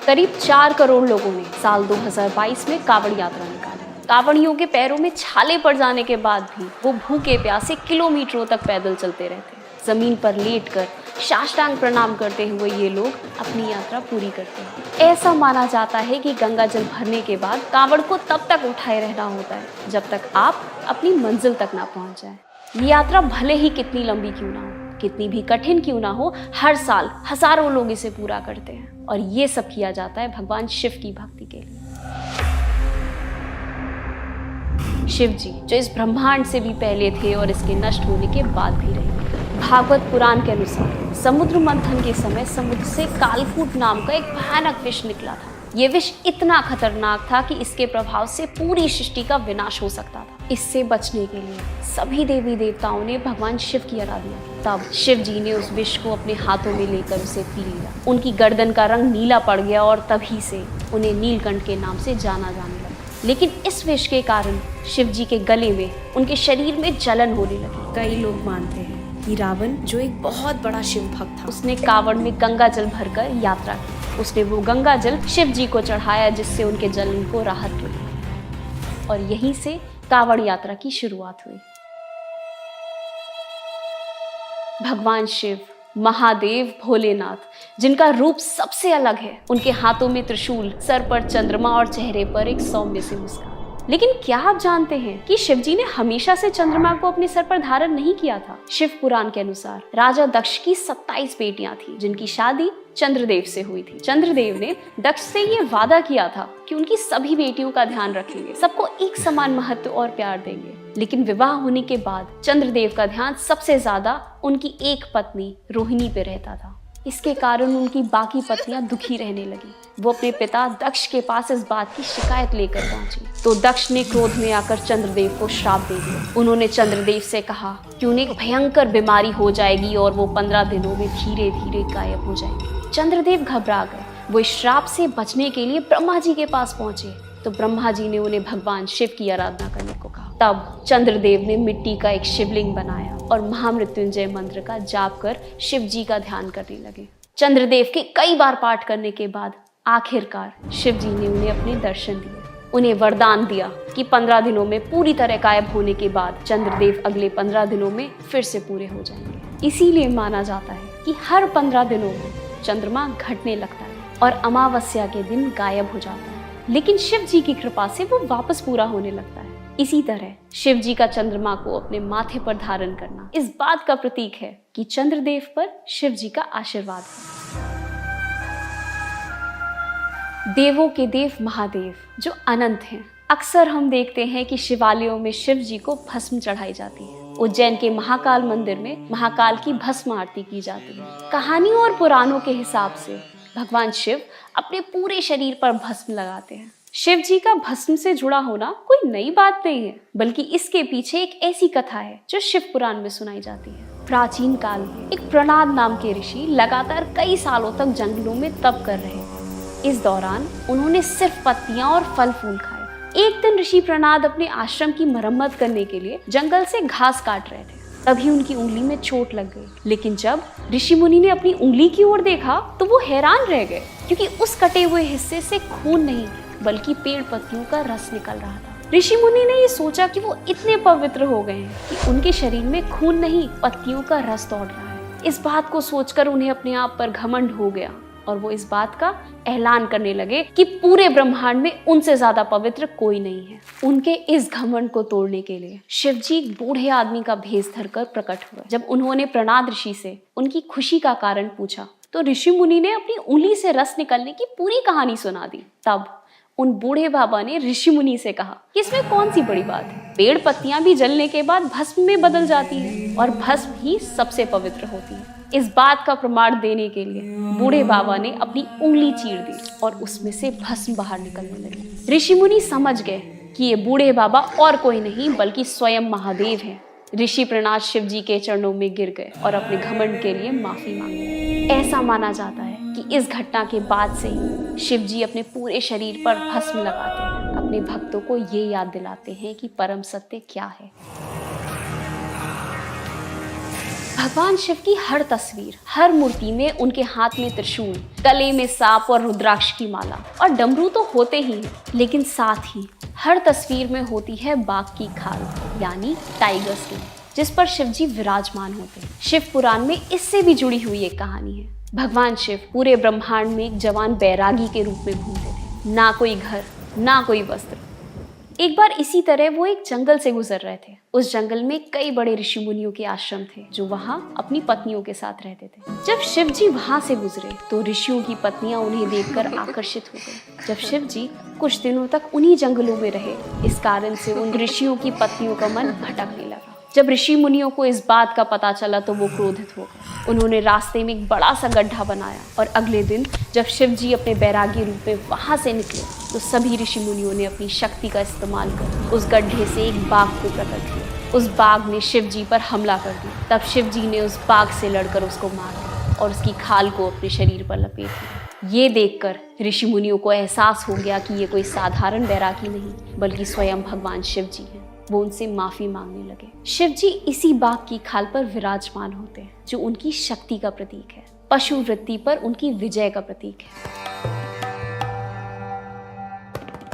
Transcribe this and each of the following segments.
करीब 4 करोड़ लोगों ने साल 2022 में कांवड़ यात्रा निकाली। कांवड़ियों के पैरों में छाले पड़ जाने के बाद भी वो भूखे प्यासे किलोमीटरों तक पैदल चलते रहते। जमीन पर लेटकर साष्टांग प्रणाम करते हुए ये लोग अपनी यात्रा पूरी करते हैं। ऐसा माना जाता है कि गंगा जल भरने के बाद कांवड़ को तब तक उठाए रहना होता है जब तक आप अपनी मंजिल तक ना पहुंच जाए। ये यात्रा भले ही कितनी लंबी क्यों ना हो, कितनी भी कठिन क्यों ना हो, हर साल हजारों लोग इसे पूरा करते हैं और ये सब किया जाता है भगवान शिव की भक्ति के लिए। शिव जी जो इस ब्रह्मांड से भी पहले थे और इसके नष्ट होने के बाद भी रहे। भागवत पुराण के अनुसार समुद्र मंथन के समय समुद्र से कालकूट नाम का एक भयानक विष निकला था। ये विष इतना खतरनाक था कि इसके प्रभाव से पूरी सृष्टि का विनाश हो सकता था। इससे बचने के लिए सभी देवी देवताओं ने भगवान शिव की आराधना की। तब शिव जी ने उस विष को अपने हाथों में लेकर उसे पी लिया। उनकी गर्दन का रंग नीला पड़ गया और तभी से उन्हें नीलकंठ के नाम से जाना जाने लगा। लेकिन इस विष के कारण शिव जी के गले में, उनके शरीर में जलन होने लगी। कई लोग मानते हैं कि रावण जो एक बहुत बड़ा शिव भक्त था, उसने कांवड़ में गंगा जल भरकर यात्रा की। उसने वो गंगा जल शिव जी को चढ़ाया जिससे उनके जलन को राहत मिली और यहीं से कांवड़ यात्रा की शुरुआत हुई। भगवान शिव, महादेव, भोलेनाथ जिनका रूप सबसे अलग है, उनके हाथों में त्रिशूल, सर पर चंद्रमा और चेहरे पर एक सौम्य सी मुस्कान। लेकिन क्या आप जानते हैं कि शिव जी ने हमेशा से चंद्रमा को अपने सर पर धारण नहीं किया था। शिव पुराण के अनुसार राजा दक्ष की 27 बेटियां थी जिनकी शादी चंद्रदेव से हुई थी। चंद्रदेव ने दक्ष से ये वादा किया था कि उनकी सभी बेटियों का ध्यान रखेंगे, सबको एक समान महत्व और प्यार देंगे। लेकिन विवाह होने के बाद चंद्रदेव का ध्यान सबसे ज्यादा उनकी एक पत्नी रोहिणी पे रहता था। इसके कारण उनकी बाकी पत्नियां दुखी रहने लगी। वो अपने पिता दक्ष के पास इस बात की शिकायत लेकर पहुंची तो दक्ष ने क्रोध में आकर चंद्रदेव को श्राप दे दिया। उन्होंने चंद्रदेव से कहा कि उन्हें एक भयंकर बीमारी हो जाएगी और वो 15 दिनों में धीरे धीरे गायब हो जाएंगे। चंद्रदेव घबरा गए। वो इस श्राप से बचने के लिए ब्रह्मा जी के पास पहुंचे तो ब्रह्मा जी ने उन्हें भगवान शिव की आराधना करने को कहा। तब चंद्रदेव ने मिट्टी का एक शिवलिंग बनाया और महामृत्युंजय मंत्र का जाप कर शिव जी का ध्यान करने लगे। चंद्रदेव के कई बार पाठ करने के बाद आखिरकार शिव जी ने उन्हें अपने दर्शन दिए। उन्हें वरदान दिया कि 15 दिनों में पूरी तरह गायब होने के बाद चंद्रदेव अगले 15 दिनों में फिर से पूरे हो जाएंगे। इसीलिए माना जाता है कि हर 15 दिनों में चंद्रमा घटने लगता है और अमावस्या के दिन गायब हो जाता है। लेकिन शिव जी की कृपा से वो वापस पूरा होने लगता है। इसी तरह शिव जी का चंद्रमा को अपने माथे पर धारण करना इस बात का प्रतीक है कि चंद्रदेव पर शिव जी का आशीर्वाद है। देवों के देव महादेव जो अनंत हैं, अक्सर हम देखते हैं कि शिवालयों में शिव जी को भस्म चढ़ाई जाती है। उज्जैन के महाकाल मंदिर में महाकाल की भस्म आरती की जाती है। कहानियों और पुराणों के हिसाब से भगवान शिव अपने पूरे शरीर पर भस्म लगाते हैं। शिव जी का भस्म से जुड़ा होना कोई नई बात नहीं है, बल्कि इसके पीछे एक ऐसी कथा है जो शिव पुराण में सुनाई जाती है। प्राचीन काल में एक प्रणाद नाम के ऋषि लगातार कई सालों तक जंगलों में तप कर रहे थे। इस दौरान उन्होंने सिर्फ पत्तियां और फल फूल खाए। एक दिन ऋषि प्रणाद अपने आश्रम की मरम्मत करने के लिए जंगल से घास काट रहे थे। तभी उनकी उंगली में चोट लग गई। लेकिन जब ऋषि मुनि ने अपनी उंगली की ओर देखा तो वो हैरान रह गए, क्योंकि उस कटे हुए हिस्से से खून नहीं बल्कि पेड़ पत्तियों का रस निकल रहा था। ऋषि मुनि ने ये सोचा कि वो इतने पवित्र हो गए हैं कि उनके शरीर में खून नहीं पत्तियों का रस दौड़ रहा है। इस बात को सोचकर उन्हें अपने आप पर घमंड हो गया और वो इस बात का ऐलान करने लगे कि पूरे ब्रह्मांड में उनसे ज्यादा पवित्र कोई नहीं है। उनके इस घमंड को तोड़ने के लिए शिव जी बूढ़े आदमी का भेष धरकर प्रकट हुए। जब उन्होंने प्रणाद ऋषि से उनकी खुशी का कारण पूछा तो ऋषि मुनि ने अपनी उंगली से रस निकलने की पूरी कहानी सुना दी। तब उन बूढ़े बाबा ने ऋषि मुनि से कहा कि इसमें कौन सी बड़ी बात है, पेड़ पत्तियां भी जलने के बाद भस्म में बदल जाती है और भस्म ही सबसे पवित्र होती है। इस बात का प्रमाण देने के लिए बूढ़े बाबा ने अपनी उंगली चीर दी और उसमें से भस्म बाहर निकलने लगी। ऋषि मुनि समझ गए कि ये बूढ़े बाबा और कोई नहीं बल्कि स्वयं महादेव हैं। ऋषि प्रणाद शिव जी के चरणों में गिर गए और अपने घमंड के लिए माफी मांगी। ऐसा माना जाता है कि इस घटना के बाद से ही शिव जी अपने पूरे शरीर पर भस्म लगाते हैं, अपने भक्तों को ये याद दिलाते हैं कि परम सत्य क्या है। भगवान शिव की हर तस्वीर, हर मूर्ति में उनके हाथ में त्रिशूल, गले में सांप और रुद्राक्ष की माला और डमरू तो होते ही हैं, लेकिन साथ ही हर तस्वीर में होती है बाघ की खाल यानी टाइगर स्किन, जिस पर शिव जी विराजमान होते हैं। शिव पुराण में इससे भी जुड़ी हुई एक कहानी है। भगवान शिव पूरे ब्रह्मांड में एक जवान बैरागी के रूप में घूमते थे। ना कोई घर, ना कोई वस्त्र। एक बार इसी तरह वो एक जंगल से गुजर रहे थे। उस जंगल में कई बड़े ऋषि मुनियों के आश्रम थे जो वहाँ अपनी पत्नियों के साथ रहते थे। जब शिव जी वहाँ से गुजरे तो ऋषियों की पत्नियां उन्हें देखकर आकर्षित हो गई। जब शिव जी कुछ दिनों तक उन्हीं जंगलों में रहे, इस कारण से उन ऋषियों की पत्नियों का मन भटकने लगा। जब ऋषि मुनियों को इस बात का पता चला तो वो क्रोधित हो गए। उन्होंने रास्ते में एक बड़ा सा गड्ढा बनाया और अगले दिन जब शिव जी अपने बैरागी रूप में वहां से निकले तो सभी ऋषि मुनियों ने अपनी शक्ति का इस्तेमाल कर उस गड्ढे से एक बाघ को प्रकट किया। उस बाघ ने शिव जी पर हमला कर दिया। तब शिव जी ने उस बाघ से लड़कर उसको मार दिया और उसकी खाल को अपने शरीर पर लपेट लिया। ये देखकर ऋषि मुनियों को एहसास हो गया कि ये कोई साधारण बैरागी नहीं बल्कि स्वयं भगवान शिव जी हैं। वो उनसे माफी मांगने लगे। शिव जी इसी बाघ की खाल पर विराजमान होते हैं जो उनकी शक्ति का प्रतीक है, पशु वृत्ति पर उनकी विजय का प्रतीक है।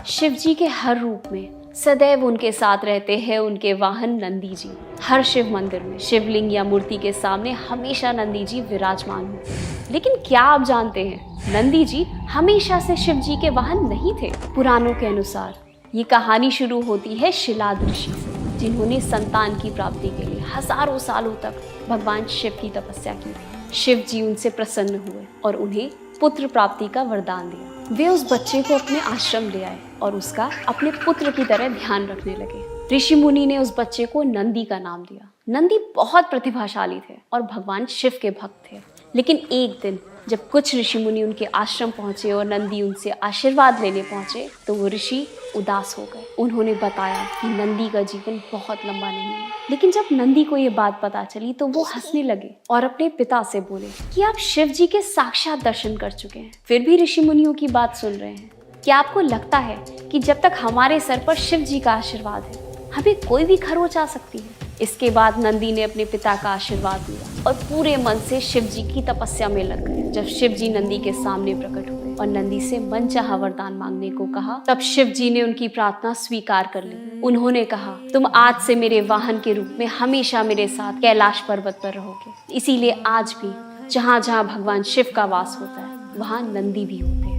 शिव जी के हर रूप में सदैव उनके साथ रहते हैं उनके वाहन नंदी जी। हर शिव मंदिर में शिवलिंग या मूर्ति के सामने हमेशा नंदी जी विराजमान होते हैं। लेकिन क्या आप जानते हैं, नंदी जी हमेशा से शिव जी के वाहन नहीं थे। पुराणों के अनुसार ये कहानी शुरू होती है शिलाद ऋषि से, जिन्होंने संतान की प्राप्ति के लिए हजारों सालों तक भगवान शिव की तपस्या की थी। शिव जी उनसे प्रसन्न हुए और उन्हें पुत्र प्राप्ति का वरदान दिया। वे उस बच्चे को अपने आश्रम ले आए और उसका अपने पुत्र की तरह ध्यान रखने लगे। ऋषि मुनि ने उस बच्चे को नंदी का नाम दिया। नंदी बहुत प्रतिभाशाली थे और भगवान शिव के भक्त थे। लेकिन एक दिन जब कुछ ऋषि मुनि उनके आश्रम पहुंचे और नंदी उनसे आशीर्वाद लेने पहुंचे तो वो ऋषि उदास हो गए। उन्होंने बताया कि नंदी का जीवन बहुत लंबा नहीं है। लेकिन जब नंदी को ये बात पता चली तो वो हंसने लगे और अपने पिता से बोले कि आप शिव जी के साक्षात दर्शन कर चुके हैं, फिर भी ऋषि मुनियों की बात सुन रहे हैं। क्या आपको लगता है कि जब तक हमारे सर पर शिव जी का आशीर्वाद है हमें कोई भी खरोच आ सकती है? इसके बाद नंदी ने अपने पिता का आशीर्वाद लिया और पूरे मन से शिव जी की तपस्या में लग गए। जब शिव जी नंदी के सामने प्रकट हुए और नंदी से मनचाहा वरदान मांगने को कहा, तब शिव जी ने उनकी प्रार्थना स्वीकार कर ली। उन्होंने कहा, तुम आज से मेरे वाहन के रूप में हमेशा मेरे साथ कैलाश पर्वत पर रहोगे। इसीलिए आज भी जहाँ जहाँ भगवान शिव का वास होता है वहाँ नंदी भी होते हैं।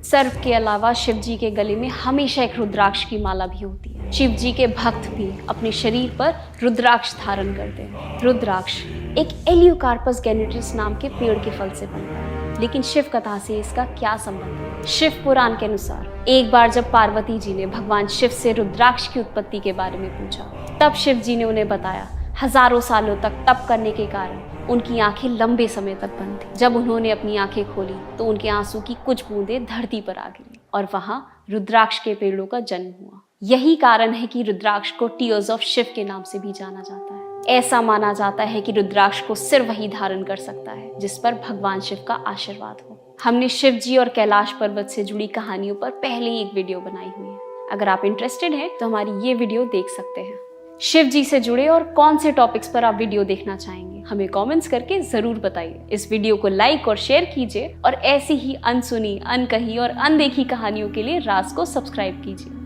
सर्प के अलावा शिव जी के गले में हमेशा एक रुद्राक्ष की माला भी होती है। शिव जी के भक्त भी अपने शरीर पर रुद्राक्ष धारण करते हैं। रुद्राक्ष एक एलियोकार्पस गैनेट्रिस नाम के पेड़ के फल से बनता है। लेकिन शिव कथा से इसका क्या संबंध है? शिव पुराण के अनुसार एक बार जब पार्वती जी ने भगवान शिव से रुद्राक्ष की उत्पत्ति के बारे में पूछा, तब शिव जी ने उन्हें बताया हजारों सालों तक तप करने के कारण उनकी आंखें लंबे समय तक बंद थी। जब उन्होंने अपनी आंखें खोली तो उनके आंसू की कुछ बूंदें धरती पर आ गिरी और वहां रुद्राक्ष के पेड़ों का जन्म हुआ। यही कारण है कि रुद्राक्ष को टीयर्स ऑफ शिव के नाम से भी जाना जाता है। ऐसा माना जाता है कि रुद्राक्ष को सिर्फ वही धारण कर सकता है जिस पर भगवान शिव का आशीर्वाद हो। हमने शिव जी और कैलाश पर्वत से जुड़ी कहानियों पर पहले ही एक वीडियो बनाई हुई है। अगर आप इंटरेस्टेड हैं तो हमारी ये वीडियो देख सकते हैं। शिव जी से जुड़े और कौन से टॉपिक्स पर आप वीडियो देखना चाहेंगे हमें कमेंट्स करके जरूर बताइए। इस वीडियो को लाइक और शेयर कीजिए और ऐसी ही अनसुनी, अनकही और अनदेखी कहानियों के लिए राज को सब्सक्राइब कीजिए।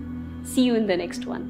See you in the next one.